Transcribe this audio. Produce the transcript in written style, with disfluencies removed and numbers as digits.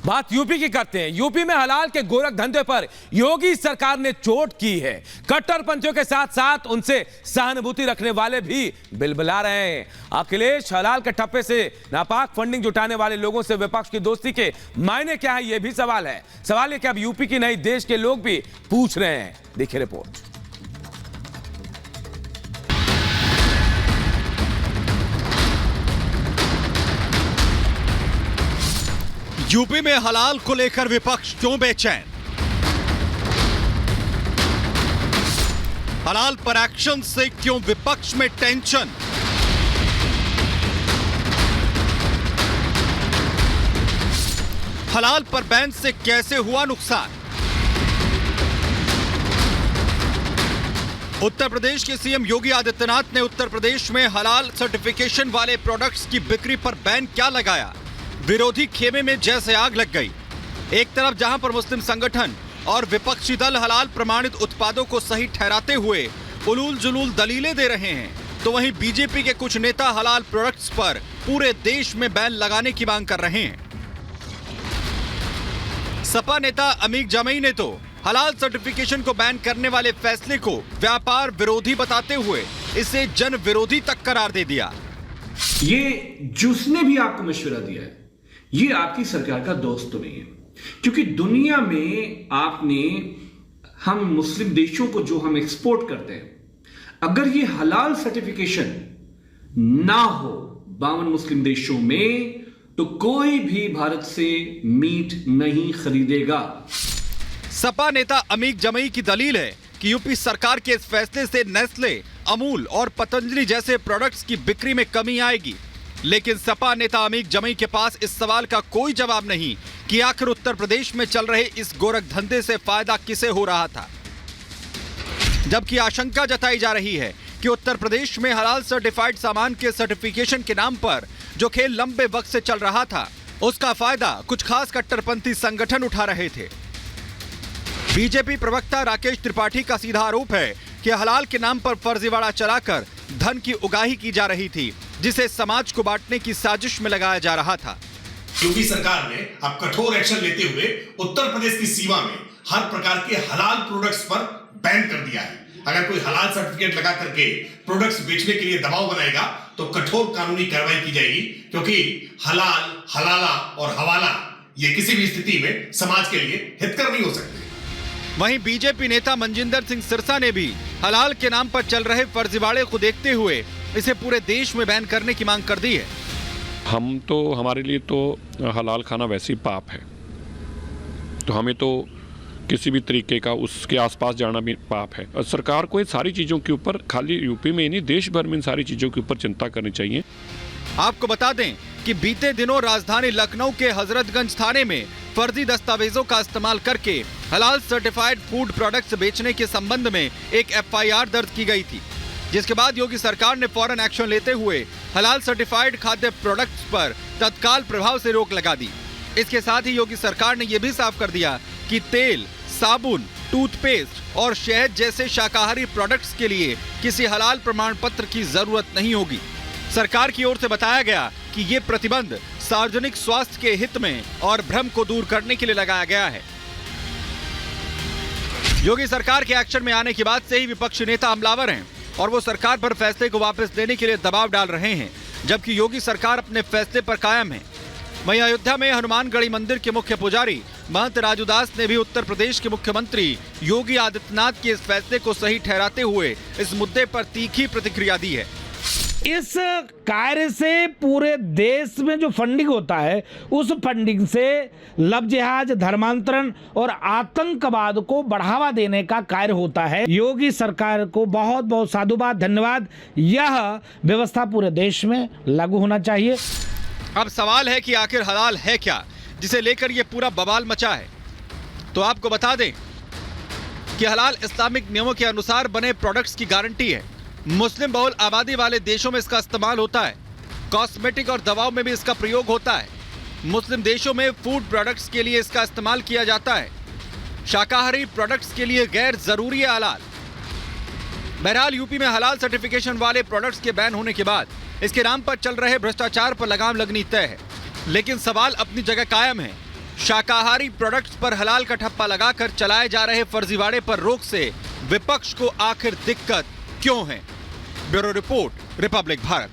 बात यूपी की करते हैं। यूपी में हलाल के गोरख धंधे पर योगी सरकार ने चोट की है। कट्टरपंथियों के साथ साथ उनसे सहानुभूति रखने वाले भी बिलबिला रहे हैं। अखिलेश, हलाल के ठप्पे से नापाक फंडिंग जुटाने वाले लोगों से विपक्ष की दोस्ती के मायने क्या है, यह भी सवाल है। सवाल है कि अब यूपी की नहीं, देश के लोग भी पूछ रहे हैं। देखिए रिपोर्ट। यूपी में हलाल को लेकर विपक्ष क्यों बेचैन? हलाल पर एक्शन से क्यों विपक्ष में टेंशन? हलाल पर बैन से कैसे हुआ नुकसान? उत्तर प्रदेश के सीएम योगी आदित्यनाथ ने उत्तर प्रदेश में हलाल सर्टिफिकेशन वाले प्रोडक्ट्स की बिक्री पर बैन क्या लगाया? विरोधी खेमे में जैसे आग लग गई। एक तरफ जहां पर मुस्लिम संगठन और विपक्षी दल हलाल प्रमाणित उत्पादों को सही ठहराते हुए उलूल जुलूल दलीलें दे रहे हैं, तो वहीं बीजेपी के कुछ नेता हलाल प्रोडक्ट्स पर पूरे देश में बैन लगाने की मांग कर रहे हैं। सपा नेता अमीक जमई ने तो हलाल सर्टिफिकेशन को बैन करने वाले फैसले को व्यापार विरोधी बताते हुए इसे जन विरोधी तक करार दे दिया। ये जिसने भी आपको मशवरा दिया है, ये आपकी सरकार का दोस्त तो नहीं है, क्योंकि दुनिया में आपने हम मुस्लिम देशों को जो हम एक्सपोर्ट करते हैं, अगर ये हलाल सर्टिफिकेशन ना हो 52 मुस्लिम देशों में, तो कोई भी भारत से मीट नहीं खरीदेगा। सपा नेता अमीक जमई की दलील है कि यूपी सरकार के इस फैसले से नेस्ले, अमूल और पतंजलि जैसे प्रोडक्ट्स की बिक्री में कमी आएगी। लेकिन सपा नेता अमीक जमई के पास इस सवाल का कोई जवाब नहीं कि आखिर उत्तर प्रदेश में चल रहे इस गोरख धंधे से फायदा किसे हो रहा था। जबकि आशंका जताई जा रही है कि उत्तर प्रदेश में हलाल सर्टिफाइड सामान के सर्टिफिकेशन के नाम पर जो खेल लंबे वक्त से चल रहा था, उसका फायदा कुछ खास कट्टरपंथी संगठन उठा रहे थे। बीजेपी प्रवक्ता राकेश त्रिपाठी का सीधा आरोप है कि हलाल के नाम पर फर्जीवाड़ा चलाकर धन की उगाही की जा रही थी, जिसे समाज को बांटने की साजिश में लगाया जा रहा था। यूपी सरकार ने अब कठोर एक्शन लेते हुए उत्तर प्रदेश की सीमा में हर प्रकार के हलाल प्रोडक्ट्स पर बैन कर दिया है। अगर कोई हलाल सर्टिफिकेट लगा करके प्रोडक्ट्स बेचने के लिए दबाव बनाएगा तो कठोर कानूनी कार्रवाई की जाएगी, क्योंकि हलाल, हलाला और हवाला ये किसी भी स्थिति में समाज के लिए हितकर नहीं हो सकते। वहीं बीजेपी नेता मनजिंदर सिंह सिरसा ने भी हलाल के नाम पर चल रहे फर्जीवाड़े को देखते हुए इसे पूरे देश में बैन करने की मांग कर दी है। हमारे लिए तो हलाल खाना वैसे ही पाप है, तो हमें तो किसी भी तरीके का उसके आसपास जाना भी पाप है। और सरकार को इन सारी चीज़ों के ऊपर, खाली यूपी में ही नहीं देश भर में इन सारी चीज़ों के ऊपर चिंता करनी चाहिए। आपको बता दें कि बीते दिनों राजधानी लखनऊ के हजरतगंज थाने में फर्जी दस्तावेजों का इस्तेमाल करके हलाल सर्टिफाइड फूड प्रोडक्ट्स बेचने के संबंध में एक एफआईआर दर्ज की गई थी, जिसके बाद योगी सरकार ने फौरन एक्शन लेते हुए हलाल सर्टिफाइड खाद्य प्रोडक्ट्स पर तत्काल प्रभाव से रोक लगा दी। इसके साथ ही योगी सरकार ने यह भी साफ कर दिया कि तेल, साबुन, टूथपेस्ट और शहद जैसे शाकाहारी प्रोडक्ट्स के लिए किसी हलाल प्रमाण पत्र की जरूरत नहीं होगी। सरकार की ओर से बताया गया कि ये प्रतिबंध सार्वजनिक स्वास्थ्य के हित में और भ्रम को दूर करने के लिए लगाया गया है। योगी सरकार के एक्शन में आने के बाद से ही विपक्षी नेता हमलावर हैं और वो सरकार पर फैसले को वापस लेने के लिए दबाव डाल रहे हैं, जबकि योगी सरकार अपने फैसले पर कायम है। वहीं अयोध्या में हनुमानगढ़ी मंदिर के मुख्य पुजारी महंत राजूदास ने भी उत्तर प्रदेश के मुख्यमंत्री योगी आदित्यनाथ के इस फैसले को सही ठहराते हुए इस मुद्दे पर तीखी प्रतिक्रिया दी है। इस कार्य से पूरे देश में जो फंडिंग होता है, उस फंडिंग से लव जिहाद, धर्मांतरण और आतंकवाद को बढ़ावा देने का कार्य होता है। योगी सरकार को बहुत बहुत साधुवाद, धन्यवाद। यह व्यवस्था पूरे देश में लागू होना चाहिए। अब सवाल है कि आखिर हलाल है क्या, जिसे लेकर यह पूरा बवाल मचा है। तो आपको बता दें कि हलाल इस्लामिक नियमों के अनुसार बने प्रोडक्ट्स की गारंटी है। मुस्लिम बहुल आबादी वाले देशों में इसका इस्तेमाल होता है। कॉस्मेटिक और दवाओं में भी इसका प्रयोग होता है। मुस्लिम देशों में फूड प्रोडक्ट्स के लिए इसका इस्तेमाल किया जाता है। शाकाहारी प्रोडक्ट्स के लिए गैर जरूरी है हलाल। बहरहाल यूपी में हलाल सर्टिफिकेशन वाले प्रोडक्ट्स के बैन होने के बाद इसके नाम पर चल रहे भ्रष्टाचार पर लगाम लगनी तय है। लेकिन सवाल अपनी जगह कायम है शाकाहारी प्रोडक्ट्स पर हलाल का ठप्पा लगाकर चलाए जा रहे फर्जीवाड़े पर रोक से विपक्ष को आखिर दिक्कत क्यों है? Bureau report, Republic Bharat.